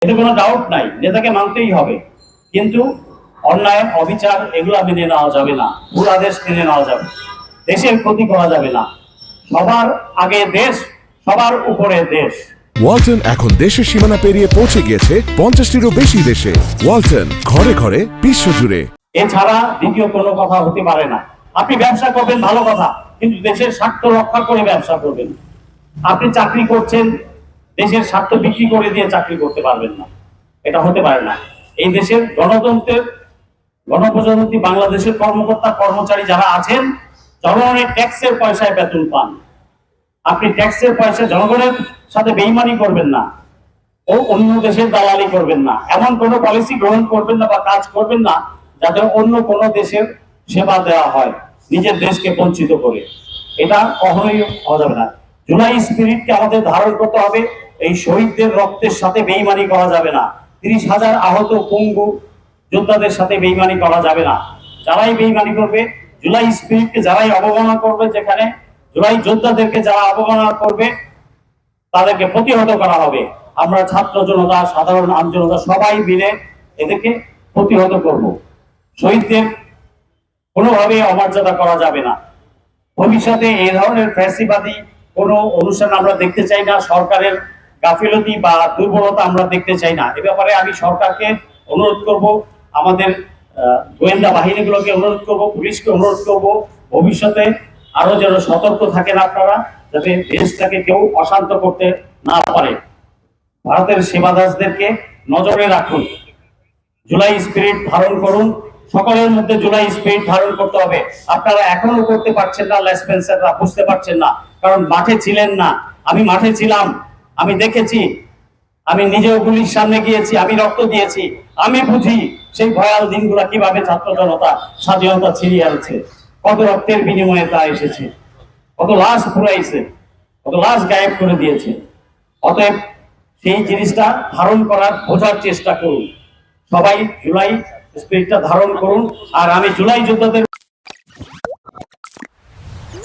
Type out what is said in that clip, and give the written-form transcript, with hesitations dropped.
এতে কোনো ডাউট নাই, নেতাকে মানতেই হবে, কিন্তু অন্যায় অবিচার এগুলো মেনে নেওয়া যাবে না, ভুল আদেশ মেনে নেওয়া যাবে, দেশের ক্ষতি করা যাবে না। সবার আগে দেশ, সবার উপরে দেশ। ওয়ালটন এখন দেশের সীমানা পেরিয়ে পৌঁছে গিয়েছে 50টিরও বেশি দেশে। ওয়ালটন, ঘরে ঘরে বিশ্বজুড়ে। এছাড়া দ্বিতীয় কোনো কথা হতে পারে না। আপনি ব্যবসা করবেন ভালো কথা, কিন্তু দেশের স্বার্থ রক্ষা করে ব্যবসা করবেন। আপনি চাকরি করছেন, দেশের স্বার্থ বিক্রি করে দিয়ে চাকরি করতে পারবেন না, এটা হতে পারে না। এই দেশের গণতন্ত্রের, গণপ্রজাতন্ত্রী বাংলাদেশের কর্মকর্তা কর্মচারী যারা আছেন, জনগণের ট্যাক্সের পয়সায় বেতন পান। আপনি ট্যাক্সের পয়সা জনগণের সাথে বেইমানি করবেন না ও অন্য দেশের দালালি করবেন না, এমন কোনো পলিসি গ্রহণ করবেন না বা কাজ করবেন না যাতে অন্য কোনো দেশের সেবা দেওয়া হয় নিজের দেশকে বঞ্চিত করে। এটা কখনোই হওয়া যাবে না। জুলাই স্পিরিটকে আমাদের ধারণ করতে হবে। এই শহীদদের রক্তের সাথে বেইমানি করা যাবে না। 30,000 আহত পঙ্গু যোদ্ধাদের সাথে বেইমানি করা যাবে না। যারাই বেইমানি করবে, জুলাই স্পিরিটকে যারাই অবমাননা করবে, যেখানে জুলাই যোদ্ধাদেরকে যারা অবমাননা করবে তাদেরকে প্রতিহত করা হবে। আমরা ছাত্র জনতা, সাধারণ আমজনতা সবাই মিলে এদেরকে প্রতিহত করব। শহীদদের কোনোভাবে অমর্যাদা করা যাবে না। ভবিষ্যতে এই ধরনের ফ্যাসিবাদী কোনো অনুষ্ঠান আমরা দেখতে চাই না। সরকারের গাফিলতি বা দুর্বলতা আমরা দেখতে চাই না। এ ব্যাপারে আমি সরকারকে অনুরোধ করব, আমাদের গোয়েন্দা বাহিনীগুলোকে অনুরোধ করব, পুলিশকে অনুরোধ করব, ভবিষ্যতে আরো যেন সতর্ক থাকেন আপনারা, যাতে দেশটাকে কেউ অশান্ত করতে না পারে। ভারতের সেবাদাসদেরকে নজরে রাখুন, জুলাই স্পিরিট ধারণ করুন। সকলের মধ্যে জুলাই স্পিরিট ধারণ করতে হবে। আপনারা এখনো করতে পারছেন না, লেসপেন্সাররা বুঝতে পারছেন না, কারণ মাঠে ছিলেন না। আমি মাঠে ছিলাম, আমি দেখেছি, আমি নিজেও গুলির সামনে গিয়েছি, আমি রক্ত দিয়েছি, আমি বুঝি সেই ভয়াল দিনগুলা কিভাবে ছাত্র জনতা স্বাধীনতা ছিনিয়ে আনছে, কত রক্তের বিনিময়ে তা এসেছে, কত লাশ পুরাইছে, কত লাশ গায়েব করে দিয়েছে। অতএব সেই জিনিসটা ধারণ করার, বোঝার চেষ্টা করুন। সবাই জুলাই স্পিরিটটা ধারণ করুন। আর আমি জুলাই যোদ্ধাদের